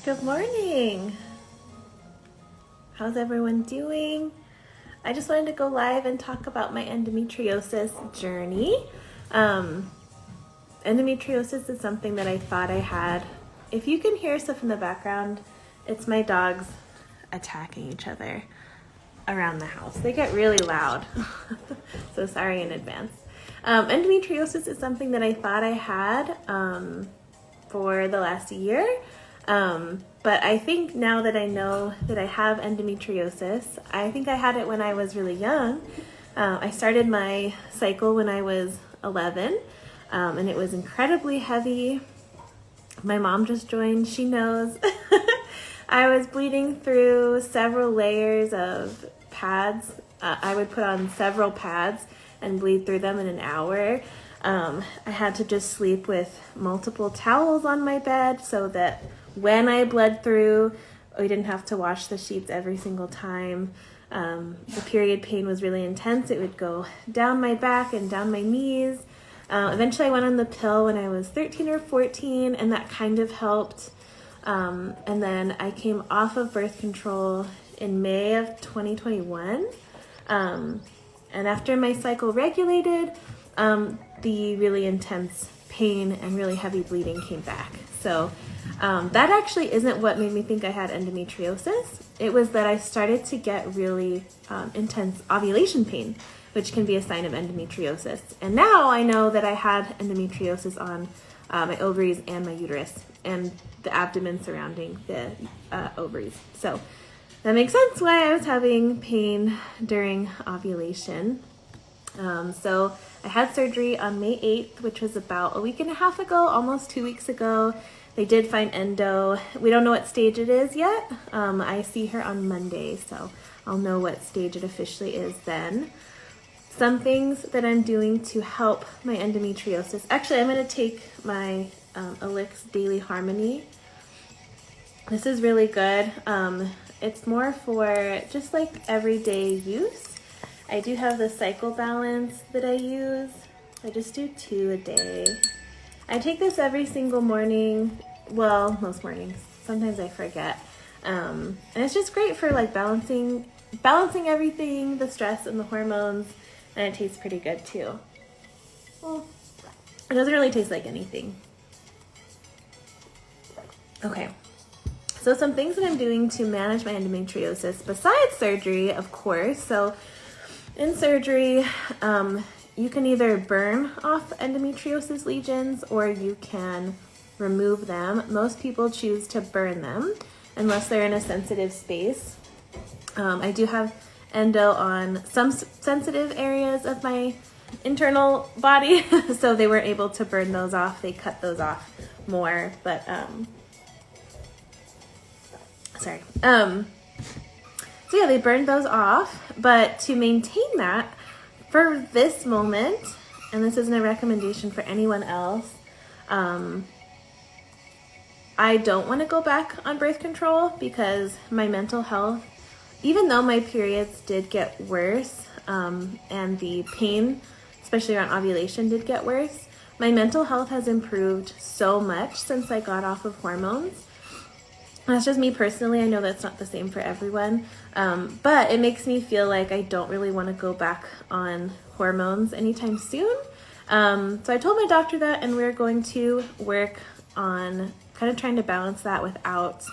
Good morning. How's everyone doing? I just wanted to go live and talk about my endometriosis journey. Endometriosis is something that I thought I had. If you can hear stuff in the background, it's my dogs attacking each other around the house. They get really loud, so sorry in advance. Endometriosis is something that I thought I had for the last year. But I think now that I know that I have endometriosis, I think I had it when I was really young. I started my cycle when I was 11, and it was incredibly heavy. My mom just joined, she knows. I was bleeding through several layers of pads. I would put on several pads and bleed through them in an hour. I had to just sleep with multiple towels on my bed so that when I bled through, we didn't have to wash the sheets every single time. The period pain was really intense. It would go down my back and down my knees. Eventually I went on the pill when I was 13 or 14, and that kind of helped. And then I came off of birth control in May of 2021. And after my cycle regulated, the really intense pain and really heavy bleeding came back. So that actually isn't what made me think I had endometriosis. It was that I started to get really intense ovulation pain, which can be a sign of endometriosis. And now I know that I had endometriosis on my ovaries and my uterus and the abdomen surrounding the ovaries. So that makes sense why I was having pain during ovulation. So I had surgery on May 8th, which was about a week and a half ago, almost 2 weeks ago. They did find endo. We don't know what stage it is yet. I see her on Monday, so I'll know what stage it officially is then. Some things that I'm doing to help my endometriosis. Actually, I'm going to take my Elix Daily Harmony. This is really good. It's more for just like everyday use. I do have the cycle balance that I use. I just do 2 a day. I take this every single morning. Well, most mornings. Sometimes I forget. And it's just great for like balancing everything, the stress and the hormones. And it tastes pretty good too. Well, it doesn't really taste like anything. Okay. So some things that I'm doing to manage my endometriosis besides surgery, of course. So in surgery, you can either burn off endometriosis lesions or you can remove them. Most people choose to burn them unless they're in a sensitive space. I do have endo on some sensitive areas of my internal body, so they weren't able to burn those off. They cut those off more, but sorry. So yeah, they burned those off, but to maintain that for this moment, and this isn't a recommendation for anyone else, I don't want to go back on birth control because my mental health, even though my periods did get worse, and the pain, especially around ovulation, did get worse, my mental health has improved so much since I got off of hormones. That's just me personally. I know that's not the same for everyone, but it makes me feel like I don't really want to go back on hormones anytime soon. So I told my doctor that, and we're going to work on kind of trying to balance that without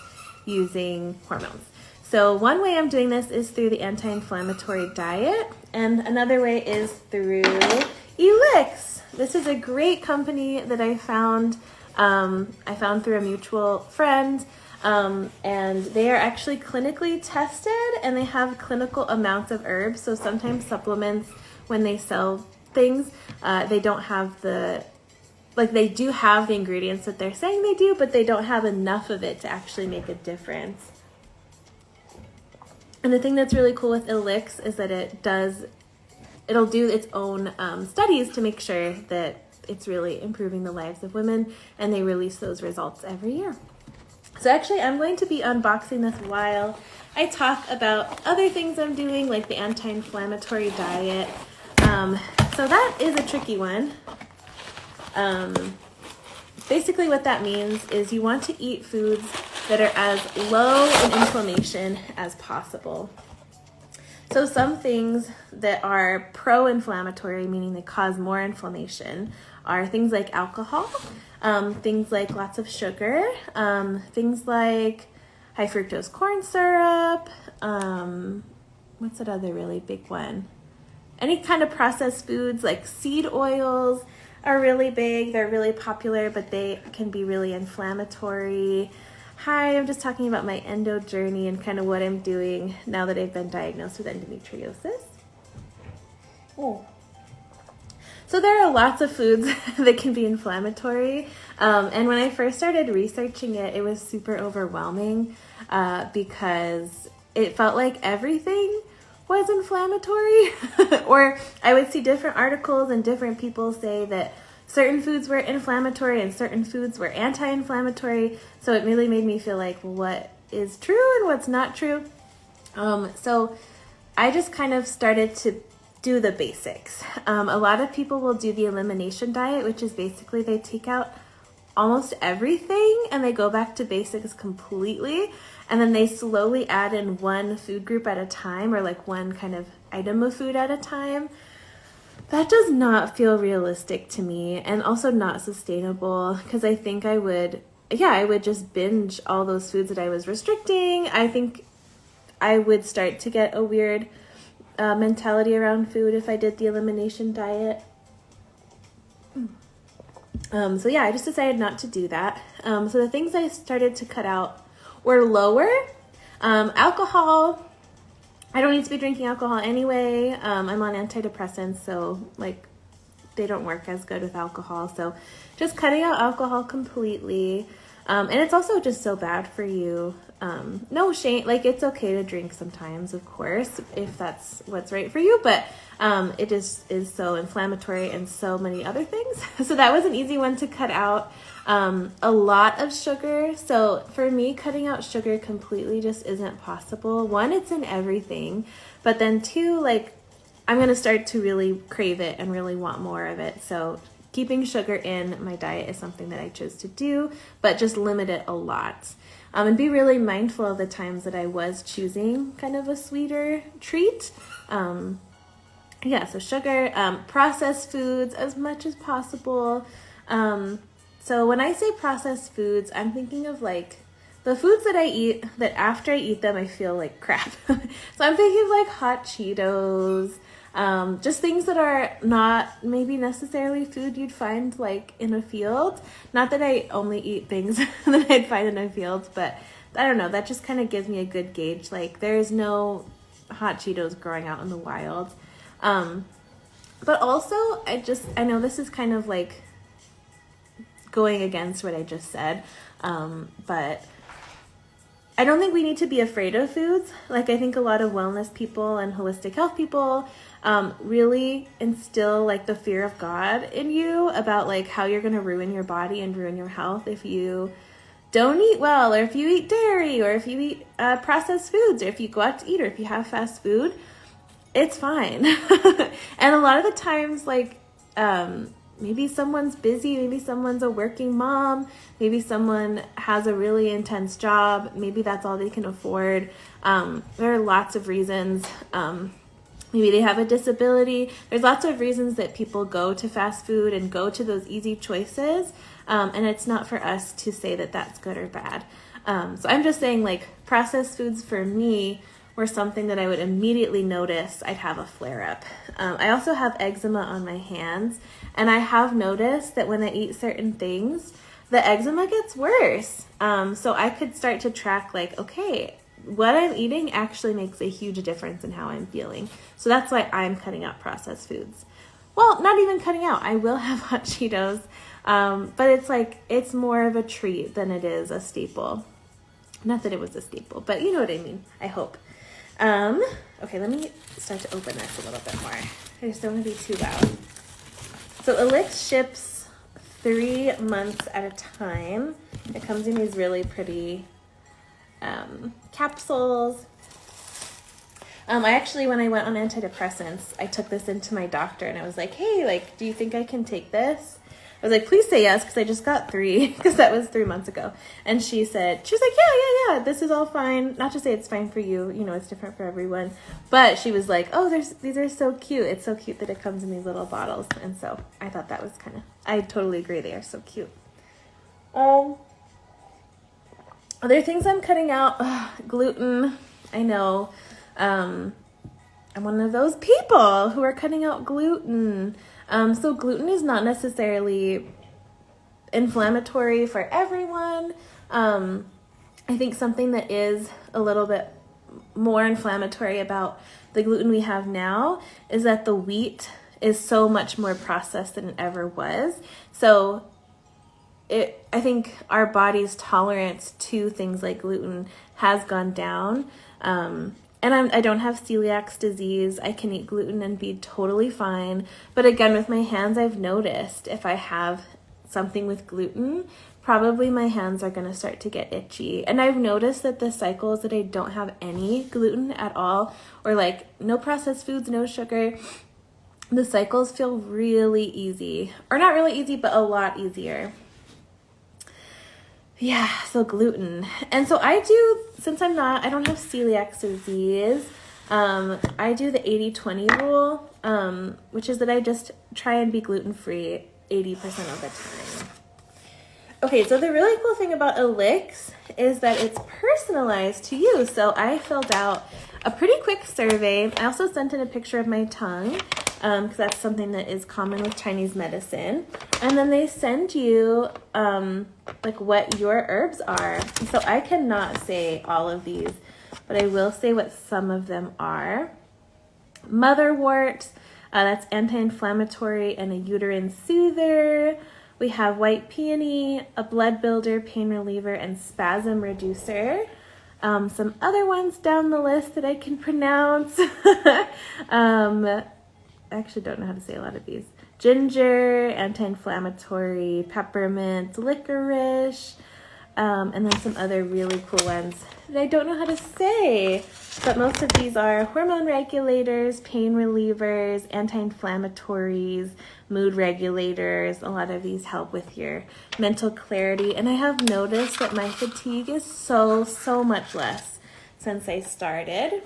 using hormones. So one way I'm doing this is through the anti-inflammatory diet, and another way is through Elix. This is a great company that I found through a mutual friend. And they are actually clinically tested, and they have clinical amounts of herbs. So sometimes supplements, when they sell things, they don't have they do have the ingredients that they're saying they do, but they don't have enough of it to actually make a difference. And the thing that's really cool with Elix is that it'll do its own studies to make sure that it's really improving the lives of women, and they release those results every year. So actually, I'm going to be unboxing this while I talk about other things I'm doing, like the anti-inflammatory diet. So that is a tricky one. Basically what that means is you want to eat foods that are as low in inflammation as possible. So some things that are pro-inflammatory, meaning they cause more inflammation, are things like alcohol, things like lots of sugar, things like high fructose corn syrup, what's that other really big one? Any kind of processed foods like seed oils are really big. They're really popular, but they can be really inflammatory. Hi, I'm just talking about my endo journey and kind of what I'm doing now that I've been diagnosed with endometriosis. Oh. So there are lots of foods that can be inflammatory. And when I first started researching it, it was super overwhelming because it felt like everything was inflammatory. Or I would see different articles and different people say that certain foods were inflammatory and certain foods were anti-inflammatory. So it really made me feel like, well, what is true and what's not true? So I just kind of started to do the basics. A lot of people will do the elimination diet, which is basically they take out almost everything and they go back to basics completely. And then they slowly add in one food group at a time, or like one kind of item of food at a time. That does not feel realistic to me, and also not sustainable, because I think I would just binge all those foods that I was restricting. I think I would start to get a weird mentality around food if I did the elimination diet. So yeah, I just decided not to do that. So the things I started to cut out were lower. Alcohol, I don't need to be drinking alcohol anyway. I'm on antidepressants, so like they don't work as good with alcohol. So just cutting out alcohol completely. And it's also just so bad for you. No shame, like it's okay to drink sometimes, of course, if that's what's right for you, but it just is so inflammatory and so many other things. So that was an easy one to cut out. A lot of sugar. So for me, cutting out sugar completely just isn't possible. One, it's in everything, but then two, like I'm going to start to really crave it and really want more of it. So keeping sugar in my diet is something that I chose to do, but just limit it a lot. And be really mindful of the times that I was choosing kind of a sweeter treat. So sugar, processed foods as much as possible. So when I say processed foods, I'm thinking of like the foods that I eat that after I eat them, I feel like crap. So I'm thinking of like hot Cheetos, just things that are not maybe necessarily food you'd find like in a field. Not that I only eat things that I'd find in a field, but I don't know, that just kind of gives me a good gauge. Like there's no hot Cheetos growing out in the wild. But also I know this is kind of like going against what I just said. But I don't think we need to be afraid of foods. Like I think a lot of wellness people and holistic health people really instill like the fear of God in you about like how you're going to ruin your body and ruin your health if you don't eat well, or if you eat dairy, or if you eat processed foods, or if you go out to eat, or if you have fast food. It's fine. And a lot of the times, like maybe someone's busy, maybe someone's a working mom, maybe someone has a really intense job, maybe that's all they can afford. There are lots of reasons. Maybe they have a disability. There's lots of reasons that people go to fast food and go to those easy choices. And it's not for us to say that that's good or bad. So I'm just saying like processed foods for me were something that I would immediately notice I'd have a flare-up. I also have eczema on my hands, and I have noticed that when I eat certain things, the eczema gets worse. So I could start to track like, okay, what I'm eating actually makes a huge difference in how I'm feeling. So that's why I'm cutting out processed foods. Well, not even cutting out. I will have hot Cheetos, but it's like, it's more of a treat than it is a staple. Not that it was a staple, but you know what I mean, I hope. Okay, let me start to open this a little bit more. I just don't want to be too loud. So Elix ships 3 months at a time. It comes in these really pretty capsules. I actually, when I went on antidepressants, I took this into my doctor and I was like, hey, like, do you think I can take this? I was like, please say yes, because I just got 3, because that was 3 months ago. And she was like, yeah, this is all fine. Not to say it's fine for you, you know, it's different for everyone. But she was like, oh, these are so cute. It's so cute that it comes in these little bottles. And so I thought that was I totally agree. They are so cute. Other things I'm cutting out, gluten. I know. I'm one of those people who are cutting out gluten. So gluten is not necessarily inflammatory for everyone. I think something that is a little bit more inflammatory about the gluten we have now is that the wheat is so much more processed than it ever was. So I think our body's tolerance to things like gluten has gone down. And I don't have celiac disease. I can eat gluten and be totally fine. But again, with my hands, I've noticed if I have something with gluten, probably my hands are going to start to get itchy. And I've noticed that the cycles that I don't have any gluten at all, or like no processed foods, no sugar, the cycles feel really easy. Or not really easy, but a lot easier. Yeah, so gluten. And so I do, since I don't have celiac disease, I do the 80-20 rule, which is that I just try and be gluten-free 80% of the time. Okay, so the really cool thing about Elix is that it's personalized to you. So I filled out a pretty quick survey. I also sent in a picture of my tongue, because that's something that is common with Chinese medicine. And then they send you like what your herbs are. So I cannot say all of these, but I will say what some of them are. Motherwort, that's anti-inflammatory and a uterine soother. We have white peony, a blood builder, pain reliever, and spasm reducer. Some other ones down the list that I can pronounce. I actually don't know how to say a lot of these. Ginger, anti-inflammatory, peppermint, licorice, and then some other really cool ones that I don't know how to say. But most of these are hormone regulators, pain relievers, anti-inflammatories, mood regulators. A lot of these help with your mental clarity. And I have noticed that my fatigue is so much less since I started.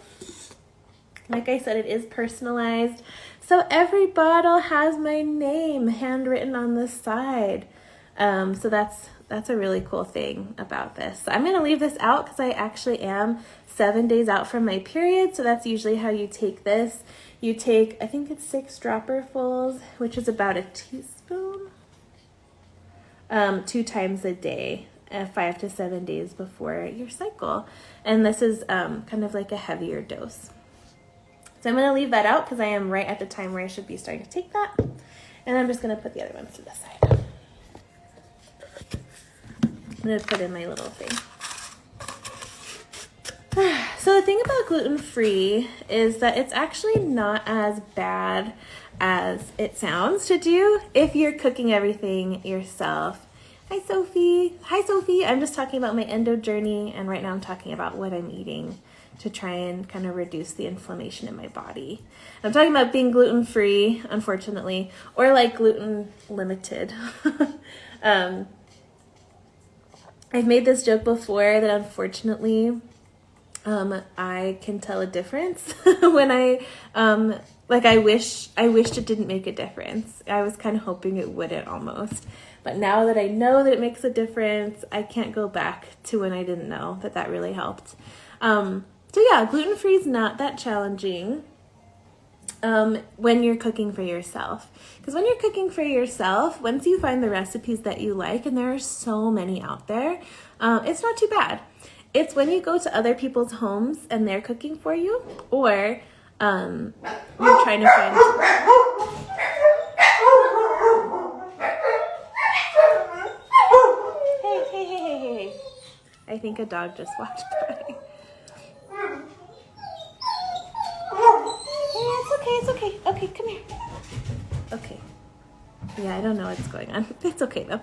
Like I said, it is personalized. So every bottle has my name handwritten on the side. So that's a really cool thing about this. So I'm going to leave this out because I actually am 7 days out from my period. So that's usually how you take this. You take, I think it's 6 dropperfuls, which is about a teaspoon, 2 times a day, 5 to 7 days before your cycle. And this is kind of like a heavier dose. So I'm going to leave that out because I am right at the time where I should be starting to take that. And I'm just going to put the other ones to the side. I'm going to put in my little thing. So the thing about gluten-free is that it's actually not as bad as it sounds to do if you're cooking everything yourself. Hi, Sophie. Hi, Sophie. I'm just talking about my endo journey, and right now I'm talking about what I'm eating to try and kind of reduce the inflammation in my body. I'm talking about being gluten-free, unfortunately, or like gluten-limited. I've made this joke before that unfortunately I can tell a difference when I wished it didn't make a difference. I was kind of hoping it wouldn't almost. But now that I know that it makes a difference, I can't go back to when I didn't know that really helped. So yeah, gluten-free is not that challenging when you're cooking for yourself. Because when you're cooking for yourself, once you find the recipes that you like, and there are so many out there, it's not too bad. It's when you go to other people's homes and they're cooking for you, or you're trying to find... Hey. I think a dog just walked by. It's okay. Okay, come here. Okay. Yeah, I don't know what's going on. It's okay though.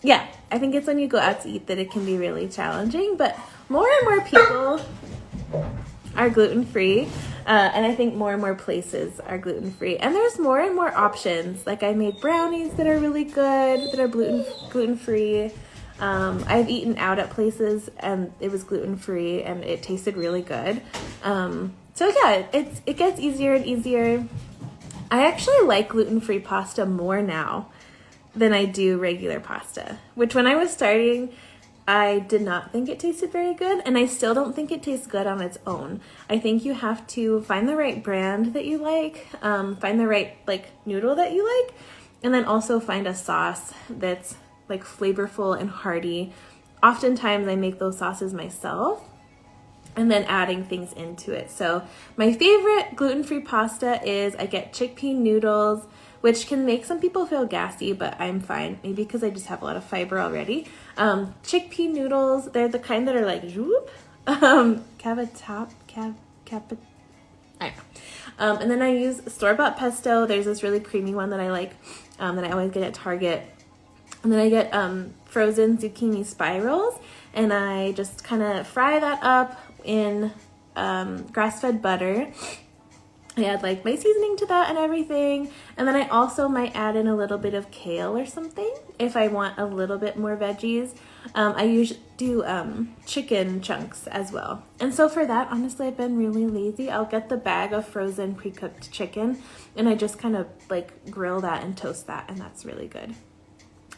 Yeah, I think it's when you go out to eat that it can be really challenging, but more and more people are gluten-free. And I think more and more places are gluten-free. And there's more and more options. Like I made brownies that are really good, that are gluten-free. I've eaten out at places and it was gluten-free and it tasted really good. So yeah, it gets easier and easier. I actually like gluten-free pasta more now than I do regular pasta, which when I was starting, I did not think it tasted very good, and I still don't think it tastes good on its own. I think you have to find the right brand that you like, find the right noodle that you like, and then also find a sauce that's like flavorful and hearty. Oftentimes I make those sauces myself and then adding things into it. So my favorite gluten-free pasta is I get chickpea noodles, which can make some people feel gassy, but I'm fine. Maybe because I just have a lot of fiber already. Chickpea noodles, they're the kind that are like zoop, I don't know. And then I use store-bought pesto. There's this really creamy one that I like, that I always get at Target. And then I get frozen zucchini spirals, and I just kind of fry that up in grass-fed butter. I add like my seasoning to that and everything. And then I also might add in a little bit of kale or something if I want a little bit more veggies. I usually do chicken chunks as well. And so for that, honestly, I've been really lazy. I'll get the bag of frozen pre-cooked chicken and I just kind of like grill that and toast that, and that's really good.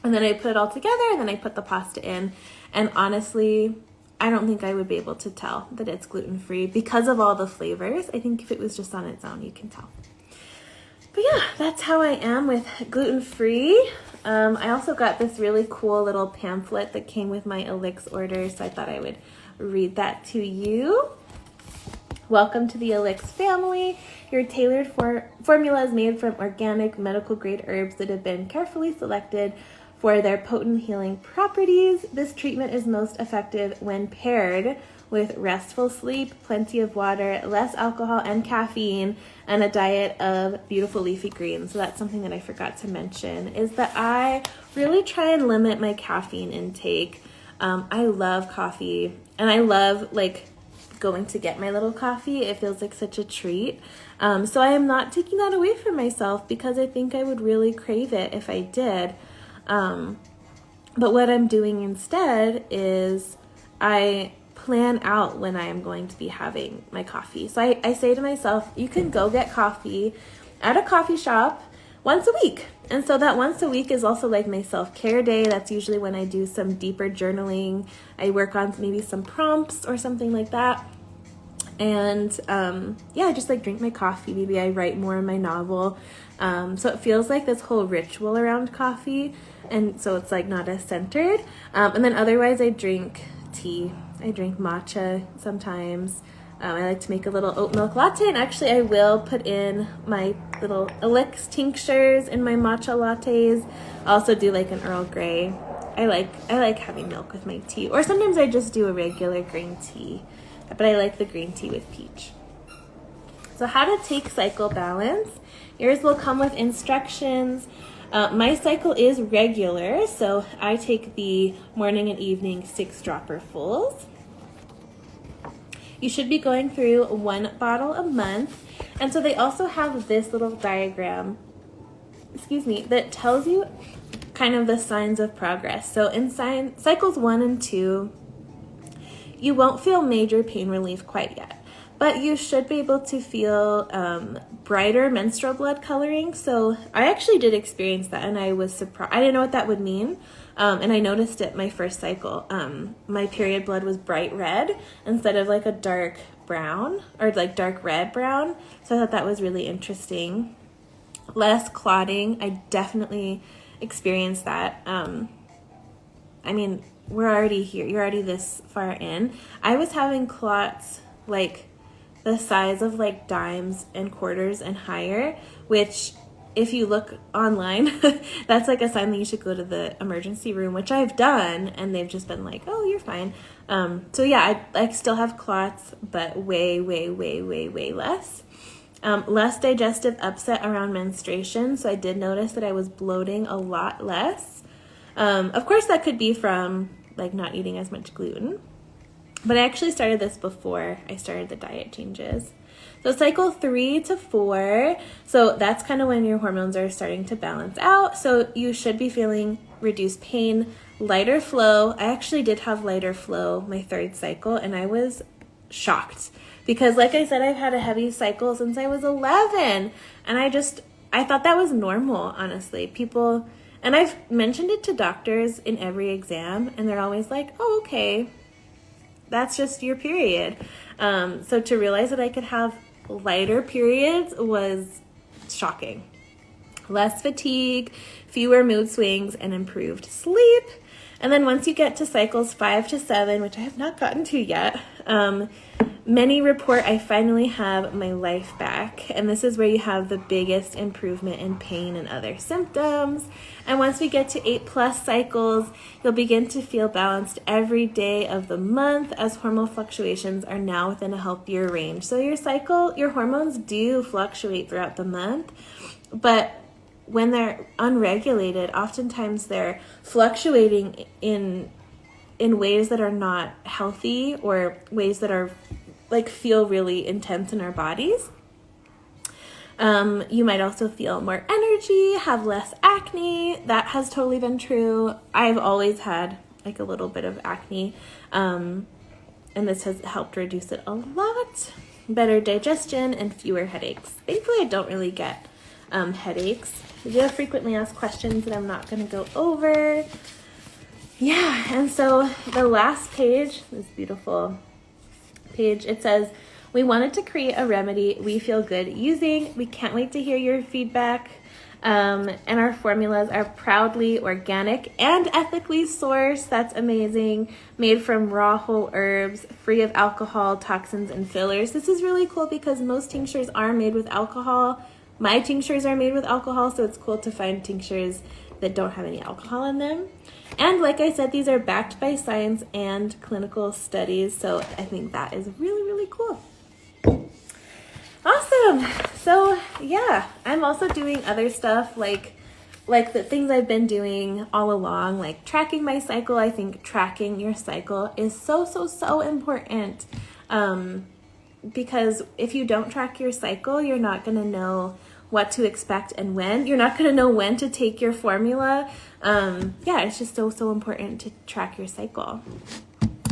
And then I put it all together and then I put the pasta in. And honestly, I don't think I would be able to tell that it's gluten-free because of all the flavors. I think if it was just on its own, you can tell. But yeah, that's how I am with gluten-free. I also got this really cool little pamphlet that came with my Elix order, so I thought I would read that to you. Welcome to the Elix family. Your tailored formula is made from organic medical-grade herbs that have been carefully selected for their potent healing properties. This treatment is most effective when paired with restful sleep, plenty of water, less alcohol and caffeine, and a diet of beautiful leafy greens. So that's something that I forgot to mention, is that I really try and limit my caffeine intake. I love coffee, and I love like going to get my little coffee. It feels like such a treat. So I am not taking that away from myself because I think I would really crave it if I did. But what I'm doing instead is I plan out when I am going to be having my coffee. So I say to myself, you can go get coffee at a coffee shop once a week. And so that once a week is also like my self-care day. That's usually when I do some deeper journaling. I work on maybe some prompts or something like that. And yeah, I just like drink my coffee. Maybe I write more in my novel. So it feels like this whole ritual around coffee. And so it's like not as centered. And then otherwise I drink tea. I drink matcha sometimes. I like to make a little oat milk latte, and actually I will put in my little Elix tinctures in my matcha lattes. I also do like an Earl Grey. I like having milk with my tea, or sometimes I just do a regular green tea, but I like the green tea with peach. So how to take cycle balance. Yours will come with instructions. My cycle is regular, so I take the morning and evening 6-dropper fulls. You should be going through 1 bottle a month. And so they also have this little diagram, that tells you kind of the signs of progress. So in cycles 1 and 2, you won't feel major pain relief quite yet, but you should be able to feel brighter menstrual blood coloring. So I actually did experience that, and I was surprised. I didn't know what that would mean. And I noticed it my first cycle. My period blood was bright red instead of like a dark brown, or like dark red brown. So I thought that was really interesting. Less clotting. I definitely experienced that. I mean, we're already here. You're already this far in. I was having clots like the size of like dimes and quarters and higher, which if you look online, that's like a sign that you should go to the emergency room, which I've done, and they've just been like, oh, you're fine. So yeah, I still have clots, but way less. Less digestive upset around menstruation. So I did notice that I was bloating a lot less. Of course, that could be from like not eating as much gluten, but I actually started this before I started the diet changes. So cycle 3 to 4, so that's kind of when your hormones are starting to balance out. So you should be feeling reduced pain, lighter flow. I actually did have lighter flow my 3rd cycle, and I was shocked because, like I said, I've had a heavy cycle since I was 11, and I thought that was normal, honestly. People, and I've mentioned it to doctors in every exam, and they're always like, oh, okay, that's just your period. So to realize that I could have lighter periods was shocking. Less fatigue, fewer mood swings, and improved sleep. And then once you get to cycles 5 to 7, which I have not gotten to yet, many report I finally have my life back. And this is where you have the biggest improvement in pain and other symptoms. And once we get to 8+ cycles, you'll begin to feel balanced every day of the month as hormonal fluctuations are now within a healthier range. So your hormones do fluctuate throughout the month, but when they're unregulated, oftentimes they're fluctuating in ways that are not healthy or ways that are feel really intense in our bodies. You might also feel more energy, have less acne. That has totally been true. I've always had a little bit of acne, and this has helped reduce it a lot. Better digestion and fewer headaches. Thankfully, I don't really get headaches. We do have frequently asked questions that I'm not going to go over. Yeah, and so the last page, this beautiful page, it says, we wanted to create a remedy we feel good using. We can't wait to hear your feedback. And our formulas are proudly organic and ethically sourced. That's amazing. Made from raw whole herbs, free of alcohol, toxins, and fillers. This is really cool because most tinctures are made with alcohol. My tinctures are made with alcohol, so it's cool to find tinctures that don't have any alcohol in them. And like I said, these are backed by science and clinical studies, so I think that is really, really cool. Awesome. So yeah, I'm also doing other stuff like the things I've been doing all along, like tracking my cycle. I think tracking your cycle is so important. Because if you don't track your cycle, you're not going to know what to expect and when. You're not going to know when to take your formula. It's just so important to track your cycle.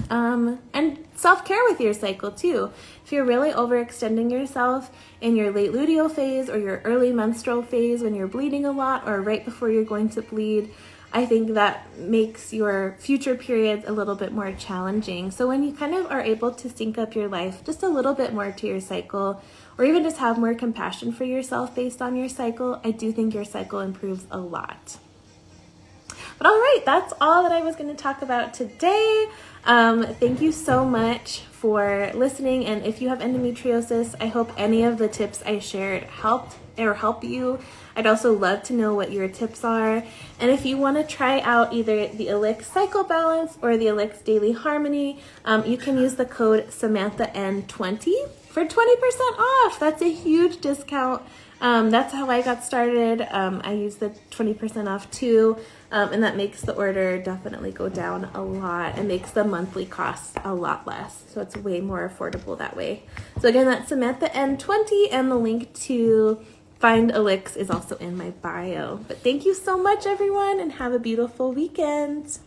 And self-care with your cycle too. If you're really overextending yourself in your late luteal phase or your early menstrual phase when you're bleeding a lot or right before you're going to bleed, I think that makes your future periods a little bit more challenging. So when you kind of are able to sync up your life just a little bit more to your cycle, or even just have more compassion for yourself based on your cycle, I do think your cycle improves a lot. But all right, that's all that I was going to talk about today. Thank you so much for listening. And if you have endometriosis, I hope any of the tips I shared helped or help you. I'd also love to know what your tips are. And if you want to try out either the Elix Cycle Balance or the Elix Daily Harmony, you can use the code SamanthaN20 for 20% off. That's a huge discount. That's how I got started. I use the 20% off too. And that makes the order definitely go down a lot and makes the monthly cost a lot less. So it's way more affordable that way. So again, that's SamanthaN20, and the link to find Elix is also in my bio. But thank you so much, everyone, and have a beautiful weekend.